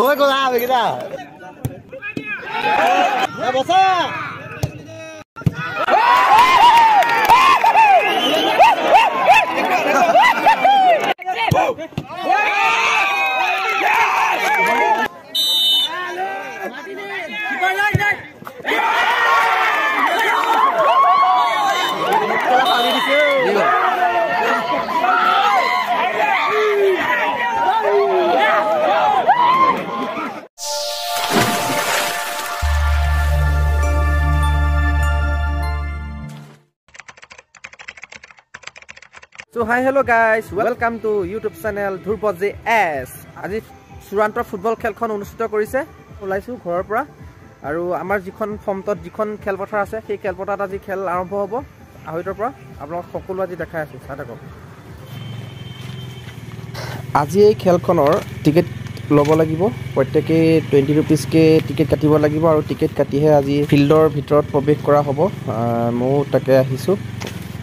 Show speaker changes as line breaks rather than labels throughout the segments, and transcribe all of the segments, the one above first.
হৈ গ'ল এইকেইটা বছা
So hi hello guys, welcome to YouTube channel Dhrupo JS. আজি চূড়ান্ত ফুটবল খেলখন অনুষ্ঠিত কৰিছে ওলাইছো ঘৰৰ পৰা আৰু আমাৰ যিখন ফৰ্মত যিখন খেলপথাৰ আছে সেই খেলপথাৰত আজি খেল আৰম্ভ হ'ব আহৈতৰ পৰা আপোনাক সকলো আজি দেখাই আছো চাওক আজি এই খেলখনৰ টিকেট ল'ব লাগিব প্ৰত্যেককে 20 रुपीस কে টিকেট কাটিব লাগিব আৰু টিকেট কাটিহে আজি ফিল্ডৰ ভিতৰত প্ৰৱেশ কৰা হ'ব মই তাকে আহিছো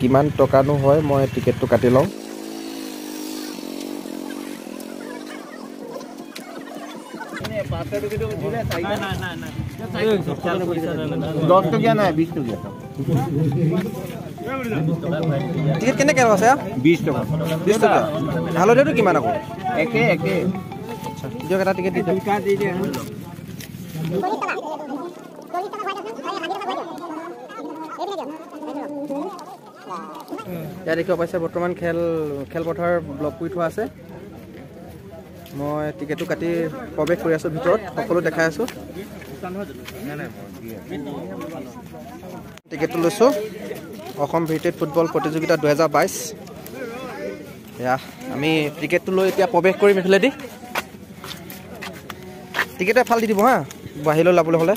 কিমান টকানো হয় মই টিকেটটো কাটি লওঁ
এনে 500 টকা তো দিলে চাই না না না 10 টকা না 20 টকা
টিকেট কেনে কেন আছে
20 টকা
20 টকা হালদেটো কিমান আকৌ
একে একে
আচ্ছা দিও এটা টিকেট দি দে ইয়াত দেখিব পাইছে বৰ্তমান খেলপথাৰ ব্লক কৰি থোৱা আছে মই টিকেটটো কাটি প্ৰৱেশ কৰি আছো ভিতৰত সকলো দেখাই আছো টিকেটটো লৈছো অসম ভিটেড ফুটবল প্ৰতিযোগিতা 2022 ইয়া আমি টিকেটটো লৈ এতিয়া প্ৰৱেশ কৰিম এফালেদি টিকেট এফাল দি দিব হা বাহিৰলৈ লাবলৈ হ'লে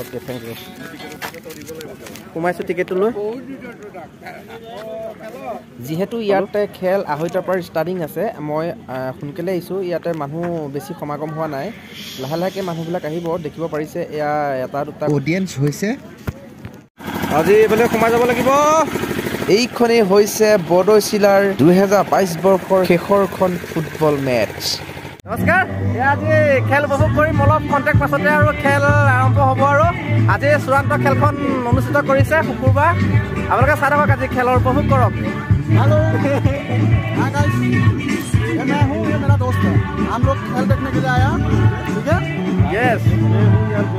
ওকে থ্যাংক ইউ সোমাইছো টিকেটটো লৈ যেহেতু ইয়াতে খেল আহৈতৰ পৰা ষ্টাৰ্টিং আছে মই সোনকালে আহিছো ইয়াতে মানুহ বেছি সমাগম হোৱা নাই লাহে লাহেকে মানুহবিলাক আহিব দেখিব পাৰিছে এয়া এটা দুটা
অডিয়েন্স হৈছে
আজি এফালে সোমাই যাব লাগিব এইখনেই হৈছে বৰদৈচিলাৰ 2022 বৰ্ষৰ শেষৰখন ফুটবল মেচ নমস্কাৰ আজি খেল উপভোগ কৰিম অলপ কণ্টেক্ট পাছতে আৰু খেল আৰম্ভ হ'ব আৰু আজি চূড়ান্ত খেলখন অনুষ্ঠিত কৰিছে শুকুৰবাৰ আপোনালোকে চাই থাকক আজি খেলৰ উপভোগ কৰক
हेलो हाँ गाइस ये मैं हूँ ये मेरा दोस्त है हम लोग खेल देखने के लिए आया ठीक है
यस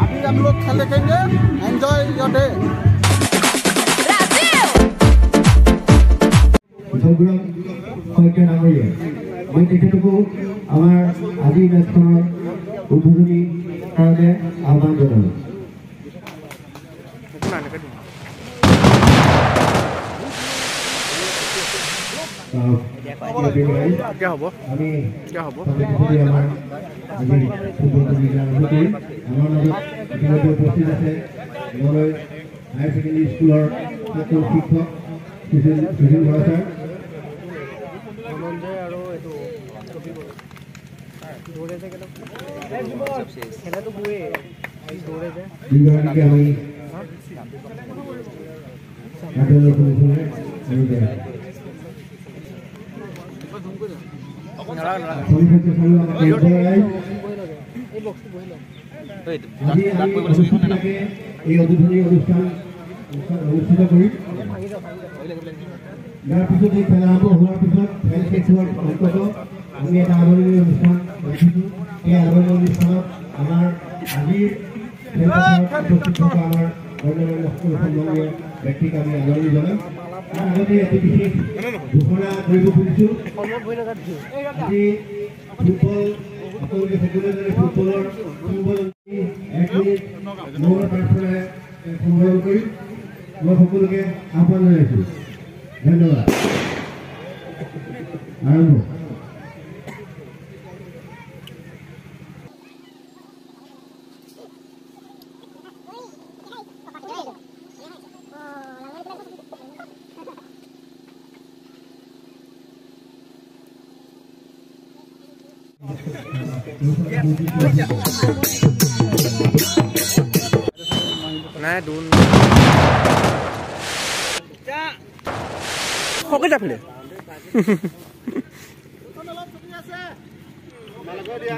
अभी हम लोग खेल देखेंगे एंजॉय योर डे
मैं তেখেতকো আমাৰ আজি মেচখনৰ উদ্বোধনী কাৰণে আহ্বান জনালোঁ
क्या হ'ব क्या হ'ব
উপস্থিত আছে মলৈ হায়াৰ ছেকেণ্ডেৰী স্কুলৰ ছাত্ৰ শিক্ষক সুশীল বৰা ছাৰ এই উদ্বোধনী অনুষ্ঠান অনুষ্ঠিত কৰি ইয়াৰ পিছত এই খেল আৰম্ভ হোৱাৰ পিছত খেল শেষ হোৱাৰ অন্তত আমি এটা আদৰণি অনুষ্ঠান ৰাখিছোঁ এই আদৰণি অনুষ্ঠানত আমাৰ আজিৰ খেলপথাৰত উপস্থিত থকা আমাৰ অন্যান্য সকলো সন্মানীয় ব্যক্তিক আমি আদৰণি জনাম তাৰ আগতে এটি বিশেষ ঘোষণা কৰিব খুজিছোঁ আজি ফুটবল সকলোকে সকলোৰে ফুটবলৰ এক মিনিট মৌন প্ৰাৰ্থনাৰে সম্বোধন কৰি মই সকলোকে আহ্বান জনাইছোঁ ধন্যবাদ আৰম্ভ
নাই দুন সকলো যাফলে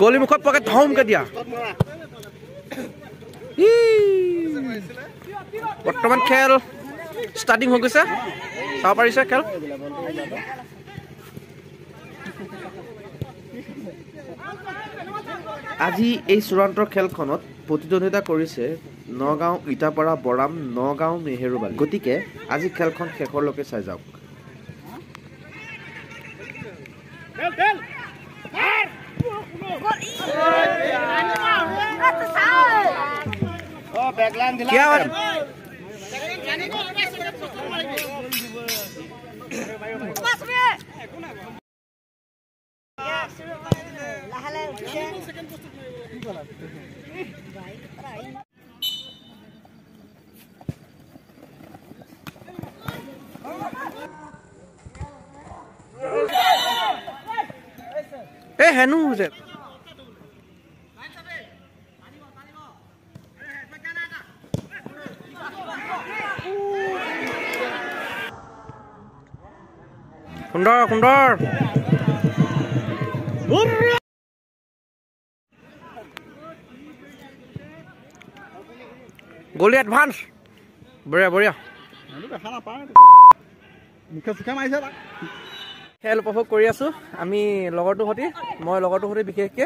গলিমুখত পকে ধমকে দিয়া বৰ্তমান খেল ষ্টাৰ্টিং হৈ গৈছে চাব পাৰিছে খেল আজি এই চূড়ান্ত খেলখনত প্ৰতিদ্বন্দ্বিতা কৰিছে নগাঁও ইটাপাৰা বৰাম নগাঁও মেহেৰুবালি গতিকে আজি খেলখন শেষৰলৈকে চাই যাওক Eh, Hanu, Zed. Kundar. Goalie advance. Bria. খেল উপভোগ কৰি আছো আমি লগৰটো হতি মই লগৰটো হতি বিশেষকে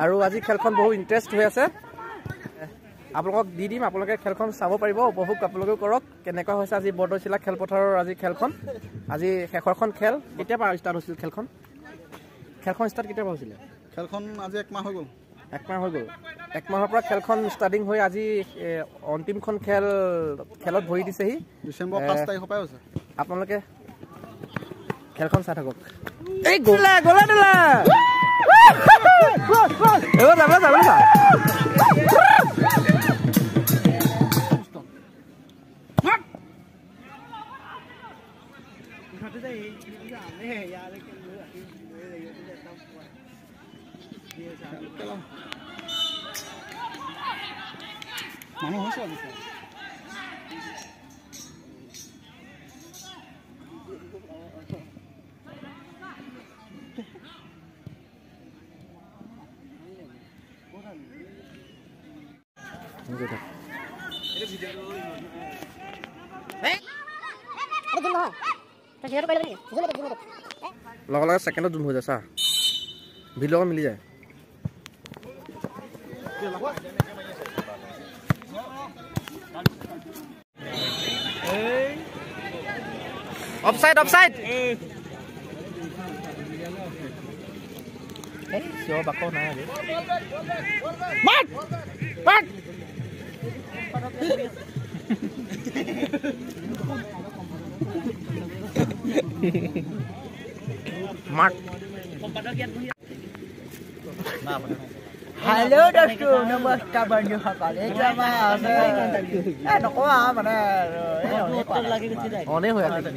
আৰু আজি খেলখন বহু ইন্টাৰেষ্ট হৈ আছে আপোনালোকক দি দিম আপোনালোকে খেলখন চাব পাৰিব উপভোগ আপোনালোকে কৰক কেনেকুৱা হৈছে আজি বৰদৈচিলা খেলপথাৰৰ আজি খেলখন আজি শেষৰখন খেল কেতিয়া পৰা ষ্টাৰ্ট হৈছিল খেলখন ষ্টাৰ্ট কেতিয়া হৈছিল
খেলখন আজি 1 মাহ হৈ গ'ল
1 মাহৰ পৰা খেলখন ষ্টাৰ্টিং হৈ আজি অন্তিমখন খেলত ভৰি দিছেহি
ডিসেম্বৰ 5 তাৰিখৰ পৰা হৈছে
আপোনালোকে খেলখন চাই থাকক এই গোলা দিলা এবাৰ যাবা
মানুহ হৈছে লগে সেকেন্ডত জুম হৈ যায় চা ভিডিঅ' মিলি যায় অফসাইড সিও বাকো নাই আজি মাত
हेलो दोस्तों नमस्कार बंधु सकल एटा আছে নকোৱা মানে
অনে হৈ আছে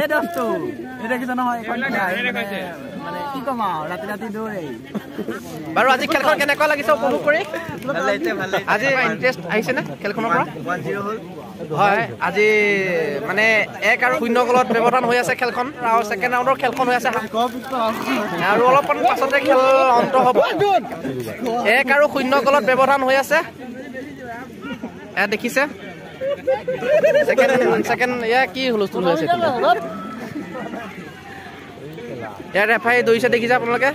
এ দোস্তো এটা কি জানো হয় মানে কি কম ৰাতি দৌৰে
বাৰু আজি খেলখন কেনেকুৱা লাগিছে উপভোগ কৰি আজি ইন্টাৰেষ্ট আহিছে না খেলখনৰ পৰা
1-0 হ'ল
হয় আজি মানে 1 আৰু 0 গলত ব্যৱধান হৈ আছে খেলখন আৰু সেকেন্ড ৰাউণ্ডৰ খেলখন হৈ আছে আৰু অলপমান পাছতে খেল অন্ত হ'ব 1 আৰু 0 গলত ব্যৱধান হৈ আছে এ দেখিছে সেকেন্ড ইয়া কি হুলস্থুল হৈ আছে ইয়াৰ ৰেফাৰী দৈছে দেখিছে আপোনালোকে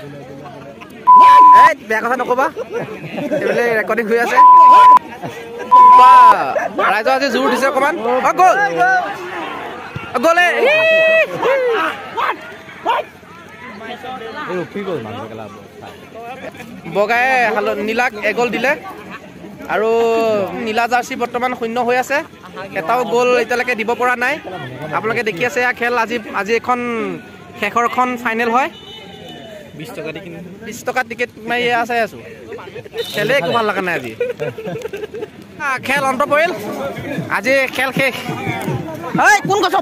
এই বেয়া কথা নকবা এইবিলাক ৰেকৰ্ডিং হৈ আছে ৰাইজ আজি জোৰ দিছে অকমান গলে বগাই নীলাক এগল দিলে আৰু নীলা জাৰ্চি বৰ্তমান 0 হৈ আছে এটাও গোল এতিয়ালৈকে দিব পৰা নাই আপোনালোকে দেখি আছে খেল আজি এখন শেষৰখন ফাইনেল হয় 20 টকা টিকেট মাৰি আছো খেলে একো ভাল লগা নাই আজি খেল অন্ত পৰিল আজি খেল শেষ কোন গছৰ